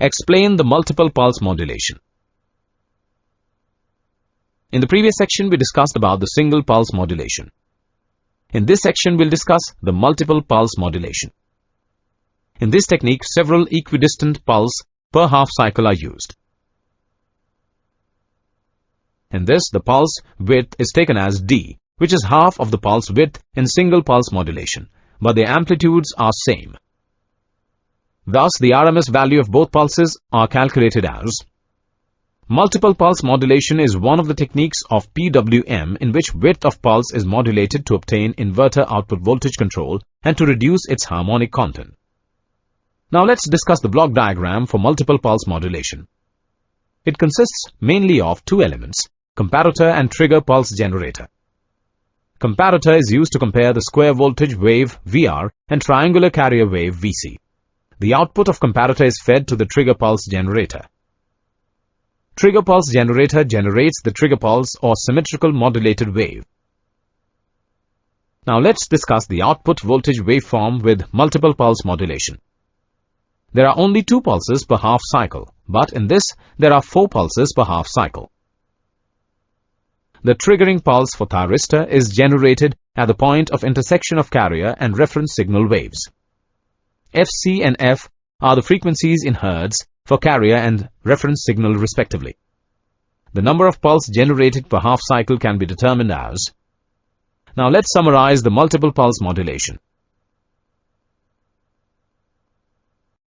Explain the multiple pulse modulation. In the previous section, we discussed about the single pulse modulation. In this section, we'll discuss the multiple pulse modulation. In this technique, several equidistant pulses per half cycle are used. In this, the pulse width is taken as d, which is half of the pulse width in single pulse modulation, but the amplitudes are same. Thus, the RMS value of both pulses are calculated as. Multiple pulse modulation is one of the techniques of PWM in which width of pulse is modulated to obtain inverter output voltage control and to reduce its harmonic content. Now let's discuss the block diagram for multiple pulse modulation. It consists mainly of two elements, comparator and trigger pulse generator. Comparator is used to compare the square voltage wave VR and triangular carrier wave VC. The output of comparator is fed to the trigger pulse generator. Trigger pulse generator generates the trigger pulse or symmetrical modulated wave. Now let's discuss the output voltage waveform with multiple pulse modulation. There are only 2 pulses per half cycle, but in this, there are 4 pulses per half cycle. The triggering pulse for thyristor is generated at the point of intersection of carrier and reference signal waves. FC and F are the frequencies in Hertz for carrier and reference signal respectively. The number of pulse generated per half cycle can be determined as. Now let's summarize the multiple pulse modulation.